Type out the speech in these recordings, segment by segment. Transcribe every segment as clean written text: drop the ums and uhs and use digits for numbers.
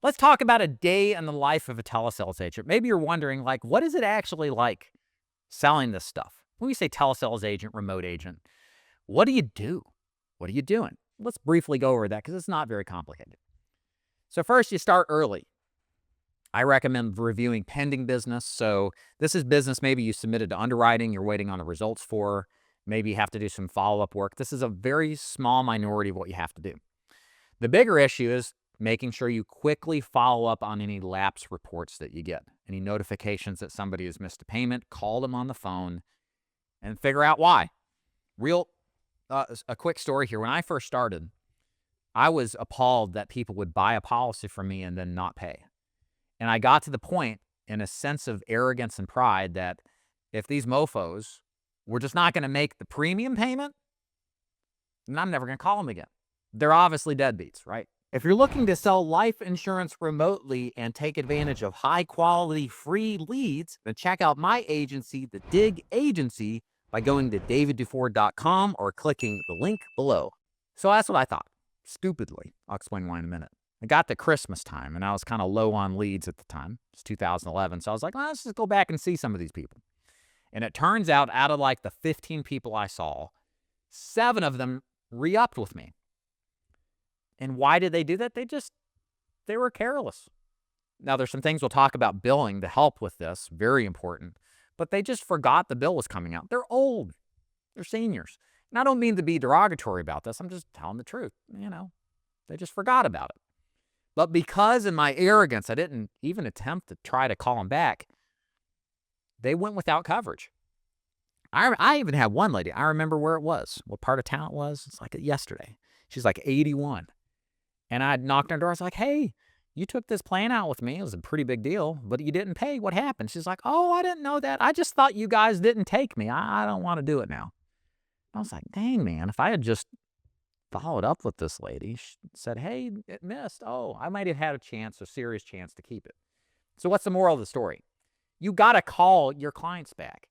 Let's talk about a day in the life of a telesales agent. Maybe you're wondering, like, what is it actually like selling this stuff? When we say telesales agent, remote agent, what do you do? What are you doing? Let's briefly go over that because it's not very complicated. So first, you start early. I recommend reviewing pending business. So this is business maybe you submitted to underwriting, you're waiting on the results for. Maybe you have to do some follow-up work. This is a very small minority of what you have to do. The bigger issue is making sure you quickly follow up on any lapse reports that you get, any notifications that somebody has missed a payment, call them on the phone and figure out why. A quick story here. When I first started, I was appalled that people would buy a policy from me and then not pay. And I got to the point in a sense of arrogance and pride that if these mofos were just not going to make the premium payment, then I'm never going to call them again. They're obviously deadbeats, right? If you're looking to sell life insurance remotely and take advantage of high-quality free leads, then check out my agency, the DIG Agency, by going to daviddufour.com or clicking the link below. So that's what I thought. Stupidly. I'll explain why in a minute. I got to Christmas time, and I was kind of low on leads at the time. It's 2011, so I was like, well, let's just go back and see some of these people. And it turns out of like the 15 people I saw, 7 of them re-upped with me. And why did they do that? They were careless. Now, there's some things we'll talk about billing to help with this, very important, but they just forgot the bill was coming out. They're old. They're seniors. And I don't mean to be derogatory about this. I'm just telling the truth. They just forgot about it. But because in my arrogance, I didn't even attempt to try to call them back, they went without coverage. I even had one lady, I remember where it was, what part of town it was. It's like yesterday. She's like 81. And I knocked on her door. I was like, hey, you took this plan out with me. It was a pretty big deal, but you didn't pay. What happened? She's like, oh, I didn't know that. I just thought you guys didn't take me. I don't want to do it now. I was like, dang, man, if I had just followed up with this lady, she said, hey, it missed. Oh, I might have had a serious chance to keep it. So what's the moral of the story? You got to call your clients back.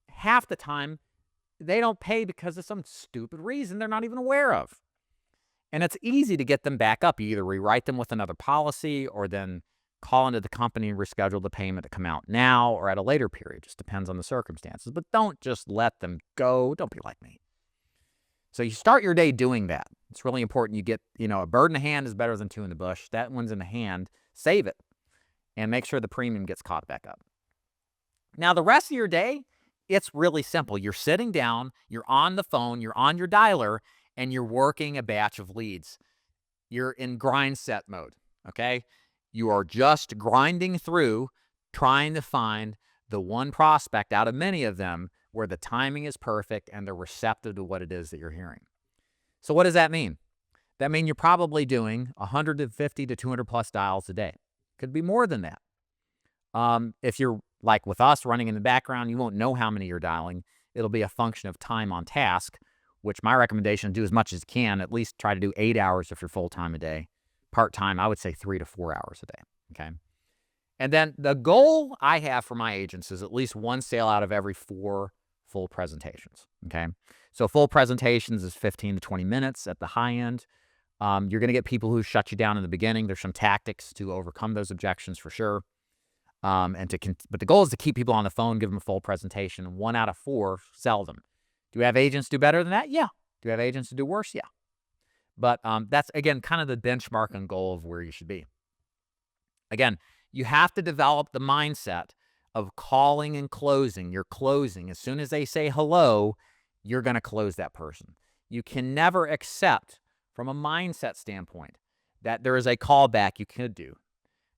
Half the time, they don't pay because of some stupid reason they're not even aware of. And it's easy to get them back up. You either rewrite them with another policy or then call into the company and reschedule the payment to come out now or at a later period. Just depends on the circumstances. But don't just let them go. Don't be like me. So you start your day doing that. It's really important you get, a bird in the hand is better than 2 in the bush. That one's in the hand. Save it and make sure the premium gets caught back up. Now, the rest of your day, it's really simple. You're sitting down, you're on the phone, you're on your dialer, and you're working a batch of leads. You're in grind set mode, okay? You are just grinding through, trying to find the one prospect out of many of them where the timing is perfect and they're receptive to what it is that you're hearing. So what does that mean? That means you're probably doing 150 to 200 plus dials a day. Could be more than that. If you're like with us running in the background, you won't know how many you're dialing. It'll be a function of time on task, which my recommendation is do as much as you can. At least try to do 8 hours if you're full-time a day. Part-time, I would say 3 to 4 hours a day, okay? And then the goal I have for my agents is at least one sale out of every 4 full presentations, okay? So full presentations is 15 to 20 minutes at the high end. You're going to get people who shut you down in the beginning. There's some tactics to overcome those objections for sure. But the goal is to keep people on the phone, give them a full presentation, and 1 out of 4 sell them. Do we have agents do better than that? Yeah. Do we have agents who do worse? Yeah. But that's, again, kind of the benchmark and goal of where you should be. Again, you have to develop the mindset of calling and closing. You're closing. As soon as they say hello, you're going to close that person. You can never accept, from a mindset standpoint, that there is a callback you could do.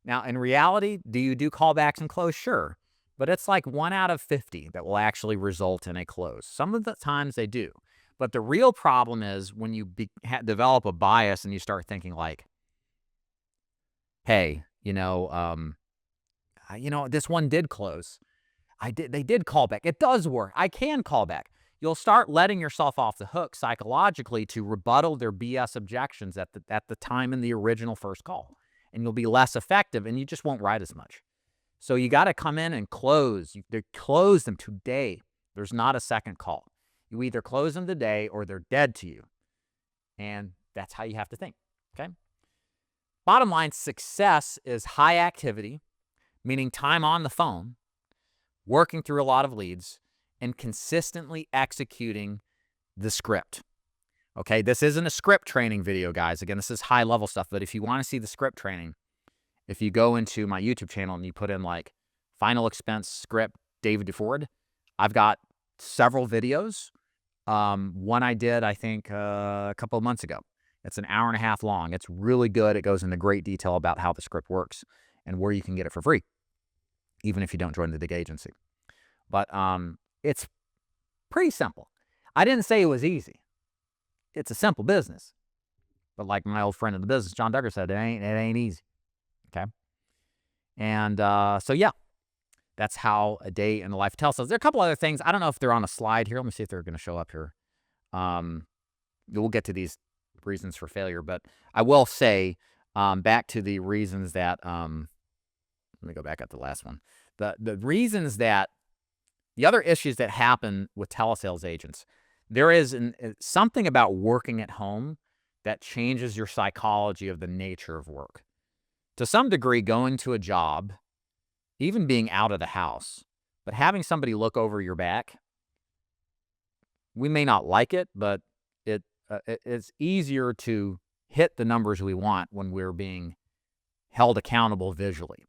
Now, in reality, do you do callbacks and close? Sure. But it's like 1 out of 50 that will actually result in a close. Some of the times they do. But the real problem is when you develop a bias and you start thinking like, hey, this one did close. They did call back. It does work. I can call back. You'll start letting yourself off the hook psychologically to rebuttal their BS objections at the time in the original first call. And you'll be less effective and you just won't write as much. So you got to come in and close. They close them today. There's not a second call. You either close them today or they're dead to you. And that's how you have to think, okay? Bottom line, success is high activity, meaning time on the phone, working through a lot of leads, and consistently executing the script. Okay, this isn't a script training video, guys. Again, this is high level stuff, but if you want to see the script training, if you go into my YouTube channel and you put in like final expense script, David DeFord, I've got several videos. One I did, I think, a couple of months ago. It's an hour and a half long. It's really good. It goes into great detail about how the script works and where you can get it for free, even if you don't join the DIG Agency. But it's pretty simple. I didn't say it was easy. It's a simple business. But like my old friend in the business, John Duggar, said, it ain't easy. Okay? And so, yeah, that's how a day in the life of Telesales. There are a couple other things. I don't know if they're on a slide here. Let me see if they're going to show up here. We'll get to these reasons for failure. But I will say, back to the reasons that, let me go back up to the last one. The reasons that, the other issues that happen with telesales agents, there is something about working at home that changes your psychology of the nature of work. To some degree, going to a job, even being out of the house, but having somebody look over your back, we may not like it, but it's easier to hit the numbers we want when we're being held accountable visually.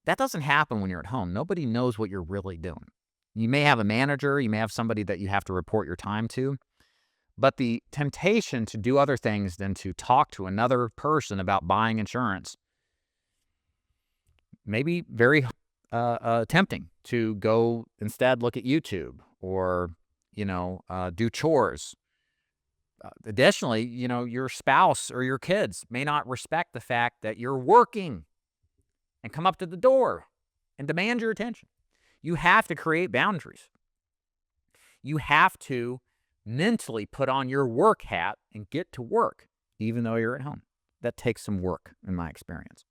That doesn't happen when you're at home. Nobody knows what you're really doing. You may have a manager, you may have somebody that you have to report your time to, but the temptation to do other things than to talk to another person about buying insurance may be very tempting. To go instead look at YouTube or, do chores. Additionally, your spouse or your kids may not respect the fact that you're working and come up to the door and demand your attention. You have to create boundaries. You have to mentally put on your work hat and get to work, even though you're at home. That takes some work, in my experience.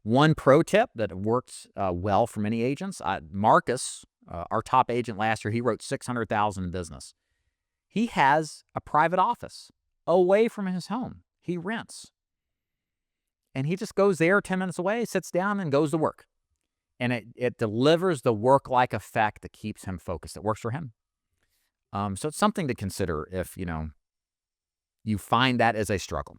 One pro tip that works well for many agents, Marcus, our top agent last year, he wrote $600,000 in business. He has a private office away from his home. He rents. And he just goes there 10 minutes away, sits down, and goes to work. And it delivers the work-like effect that keeps him focused. It works for him. So it's something to consider if, you find that as a struggle.